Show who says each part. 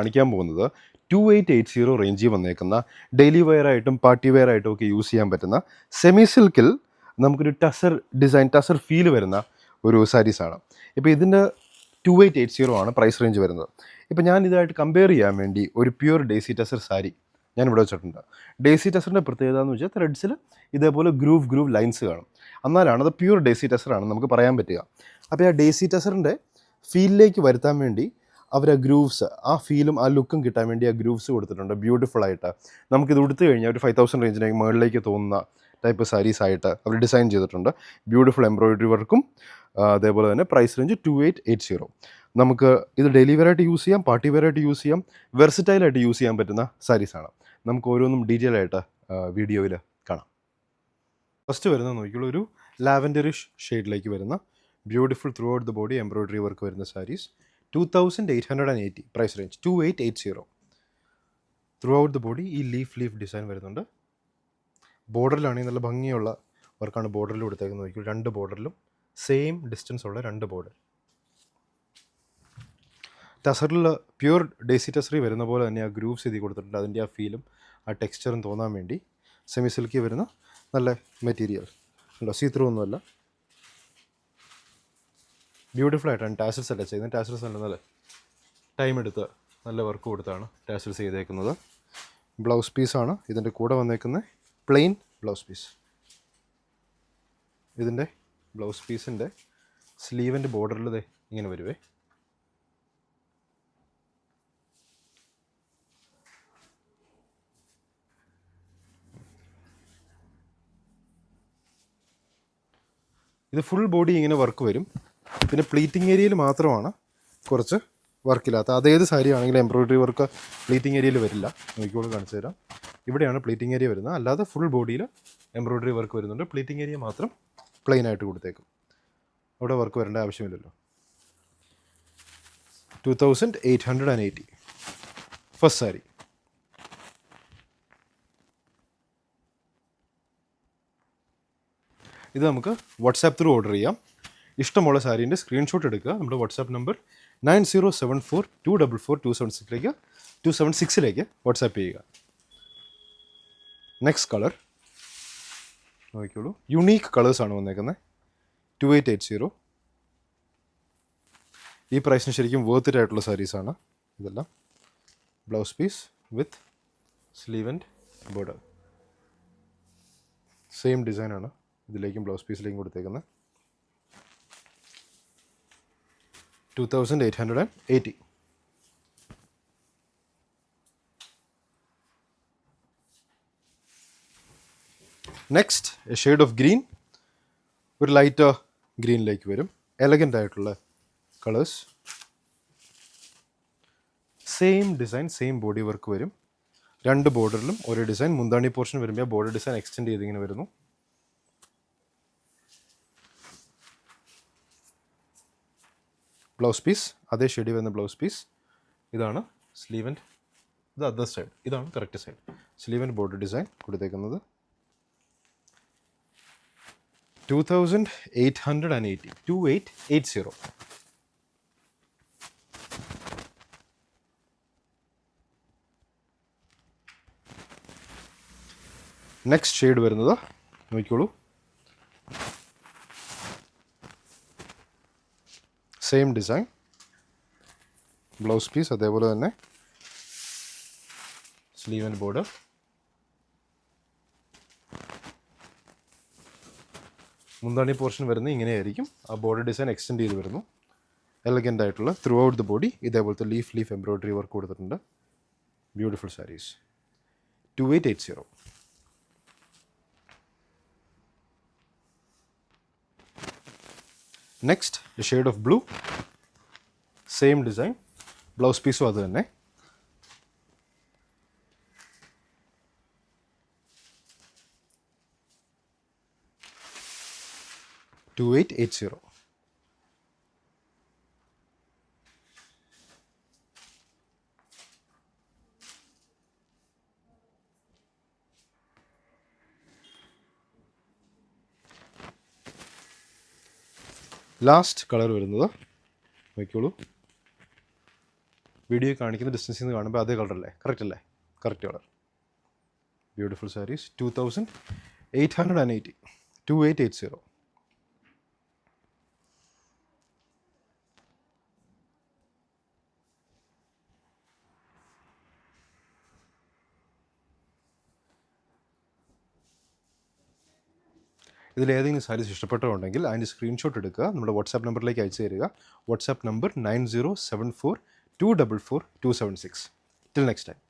Speaker 1: കാണിക്കാൻ പോകുന്നത് 2880 റേഞ്ചിൽ വന്നേക്കുന്ന ഡെയിലി വെയർ ആയിട്ടും പാർട്ടി വെയർ ആയിട്ടും ഒക്കെ യൂസ് ചെയ്യാൻ പറ്റുന്ന സെമി സിൽക്കിൽ നമുക്കൊരു ടസർ ഫീൽ വരുന്ന ഒരു സാരീസാണ്. ഇപ്പോൾ ഇതിൻ്റെ 2880 ആണ് പ്രൈസ് റേഞ്ച് വരുന്നത്. ഇപ്പോൾ ഞാൻ ഇതായിട്ട് കമ്പയർ ചെയ്യാൻ വേണ്ടി ഒരു പ്യുവർ ഡേസി ടസർ സാരി ഞാൻ ഇവിടെ വെച്ചിട്ടുണ്ട്. ഡേസി ടസറിൻ്റെ പ്രത്യേകത എന്ന് വെച്ചാൽ ത്രെഡ്സിൽ ഇതേപോലെ ഗ്രൂവ് ലൈൻസ് കാണും. എന്നാലാണ് അത് പ്യുവർ ഡേസി ടസറാണെന്ന് നമുക്ക് പറയാൻ പറ്റുക. അപ്പോൾ ആ ഡേസി ടസറിൻ്റെ ഫീലിലേക്ക് വരുത്താൻ വേണ്ടി അവർ ആ ഗ്രൂവ്സ്, ആ ഫീലും ആ ലുക്കും കിട്ടാൻ വേണ്ടി ആ ഗ്രൂവ്സ് കൊടുത്തിട്ടുണ്ട് ബ്യൂട്ടിഫുൾ ആയിട്ട്. നമുക്കിത് ഉടുത്തു കഴിഞ്ഞാൽ ഒരു 5000 റേഞ്ചിലേക്ക് മുകളിലേക്ക് തോന്നുന്ന ടൈപ്പ് സാരീസ് ആയിട്ട് അവർ ഡിസൈൻ ചെയ്തിട്ടുണ്ട്. ബ്യൂട്ടിഫുൾ എംബ്രോയിഡറി വർക്കും അതേപോലെ തന്നെ പ്രൈസ് റേഞ്ച് 2880. നമുക്ക് ഇത് ഡെയിലി വെയർ ആയിട്ട് യൂസ് ചെയ്യാം, പാർട്ടി വെയർ ആയിട്ട് യൂസ് ചെയ്യാം, വെർസറ്റൈലായിട്ട് യൂസ് ചെയ്യാൻ പറ്റുന്ന സാരീസാണ്. നമുക്ക് ഓരോന്നും ഡീറ്റെയിൽ ആയിട്ട് വീഡിയോയിൽ കാണാം. ഫസ്റ്റ് വരുന്നത് നോക്കിയുള്ള ഒരു ലാവൻഡറിഷ് ഷെയ്ഡിലേക്ക് വരുന്ന beautiful throughout the body embroidery work വരുന്ന saris. 2880 price range 2880. Throughout the body ഈ ലീഫ് ഡിസൈൻ വരുന്നുണ്ട്. ബോർഡറിലാണെങ്കിൽ നല്ല ഭംഗിയുള്ള വർക്കാണ് ബോർഡറിൽ കൊടുത്തേക്കുന്നത്. നോക്കിയാൽ 2 ബോർഡറിലും സെയിം ഡിസ്റ്റൻസ് ഉള്ള 2 ബോർഡർ. ടസറിൽ പ്യുവർ ഡേസി ടസറി വരുന്ന പോലെ തന്നെ ആ ഗ്രൂവ്സ് എഴുതി കൊടുത്തിട്ടുണ്ട്. അതിൻ്റെ ആ ഫീലും ആ ടെക്സ്ചറും തോന്നാൻ വേണ്ടി സെമി സിൽക്കി വരുന്ന നല്ല മെറ്റീരിയൽ ഉണ്ടോ, സീ ത്രൂ ഒന്നുമല്ല. ബ്യൂട്ടിഫുൾ ആയിട്ടാണ് ടാസൽസ് അല്ല ചെയ്യുന്നത്. ടാസൽസ് നല്ല ടൈം എടുത്ത് നല്ല വർക്ക് കൊടുത്താണ് ടാസൽസ് ചെയ്തേക്കുന്നത്. ബ്ലൗസ് പീസാണ് ഇതിൻ്റെ കൂടെ വന്നേക്കുന്നത്, പ്ലെയിൻ ബ്ലൗസ് പീസ്. ഇതിൻ്റെ ബ്ലൗസ് പീസിൻ്റെ സ്ലീവിൻ്റെ ബോർഡറിൽ ദേ ഇങ്ങനെ വരുവേ. ഇത് ഫുൾ ബോഡി ഇങ്ങനെ വർക്ക് വരും. പിന്നെ പ്ലീറ്റിംഗ് ഏരിയയിൽ മാത്രമാണ് കുറച്ച് വർക്കില്ലാത്ത. അതേത് സാരി ആണെങ്കിലും എംബ്രോയിഡറി വർക്ക് പ്ലീറ്റിംഗ് ഏരിയയിൽ വരില്ല. നോക്കിക്കോളൂ, കാണിച്ചു തരാം. ഇവിടെയാണ് പ്ലീറ്റിംഗ് ഏരിയ വരുന്നത്. അല്ലാതെ ഫുൾ ബോഡിയിൽ എംബ്രോയിഡറി വർക്ക് വരുന്നുണ്ട്. പ്ലീറ്റിംഗ് ഏരിയ മാത്രം പ്ലെയിൻ ആയിട്ട് കൊടുത്തേക്കും. അവിടെ വർക്ക് വരേണ്ട ആവശ്യമില്ലല്ലോ. 2880 ഫസ്റ്റ് സാരി. ഇത് നമുക്ക് വാട്സാപ്പ് ത്രൂ ഓർഡർ ചെയ്യാം. ഇഷ്ടമുള്ള സാരീൻ്റെ സ്ക്രീൻഷോട്ട് എടുക്കുക. നമ്മുടെ വാട്സാപ്പ് നമ്പർ 9074244276 വാട്സാപ്പ് ചെയ്യുക. നെക്സ്റ്റ് കളർ നോക്കിക്കോളൂ. യുണീക്ക് കളേഴ്സാണ് വന്നേക്കുന്നത്. 2880. ഈ പ്രൈസിന് ശരിക്കും വേർത്ത് ഇറ്റ് ആയിട്ടുള്ള സാരീസാണ് ഇതെല്ലാം. Blouse piece with sleeve and border. Same ഡിസൈനാണ് ഇതിലേക്കും ബ്ലൗസ് പീസിലേക്കും കൊടുത്തേക്കുന്നത്. 2880. Next a shade of green. ഒരു ലൈറ്റ് ഗ്രീനിലേക്ക് വരും. എലഗൻ്റ് ആയിട്ടുള്ള colours. Same design, same body work വരും. 2 ബോർഡറിലും ഒരേ ഡിസൈൻ. മുന്താണി പോർഷൻ വരുമ്പോൾ ബോർഡർ ഡിസൈൻ എക്സ്റ്റെൻഡ് ചെയ്തിങ്ങനെ വരുന്നു. ബ്ലൗസ് പീസ് അതേ ഷെയ്ഡിൽ വരുന്ന ബ്ലൗസ് പീസ്. ഇതാണ് സ്ലീവ് ആൻഡ് ഇത് അതർ സൈഡ്. ഇതാണ് correct side. Sleeve and border design കൊടുത്തേക്കുന്നത്. 2880. നെക്സ്റ്റ് ഷെയ്ഡ് വരുന്നത് നോക്കിക്കോളൂ. സെയിം ഡിസൈൻ, ബ്ലൗസ് പീസ് അതേപോലെ തന്നെ സ്ലീവ് ആൻഡ് ബോർഡർ. മുന്താണി പോർഷൻ വരുന്നത് ഇങ്ങനെയായിരിക്കും. ആ ബോർഡർ ഡിസൈൻ എക്സ്റ്റെൻഡ് ചെയ്ത് വരുന്നു. എലഗൻ്റ് ആയിട്ടുള്ള ത്രൂ ഔട്ട് ദ ബോഡി ഇതേപോലത്തെ ലീഫ് എംബ്രോയിഡറി വർക്ക് കൊടുത്തിട്ടുണ്ട്. Beautiful saris. 2880. Next a shade of blue. Same design, blouse പീസും അത് തന്നെ. $2880. ലാസ്റ്റ് കളർ വരുന്നത് നോക്കിക്കോളൂ, വീഡിയോ കാണിക്കുന്ന ഡിസ്റ്റൻസിൽ നിന്ന് കാണുമ്പോൾ അതേ കളറല്ലേ? കറക്റ്റ് അല്ലേ? Correct colour. ബ്യൂട്ടിഫുൾ സാരീസ്. 2880. 2880. ഇതിലേതെങ്കിലും സാരീസ് ഇഷ്ടപ്പെട്ടുണ്ടെങ്കിൽ അതിൻ്റെ സ്ക്രീൻഷോട്ട് എടുക്കുക, നമ്മുടെ വാട്സാപ്പ് നമ്പറിലേക്ക് അയച്ചു തരിക. WhatsApp number 9074244276. Till next time.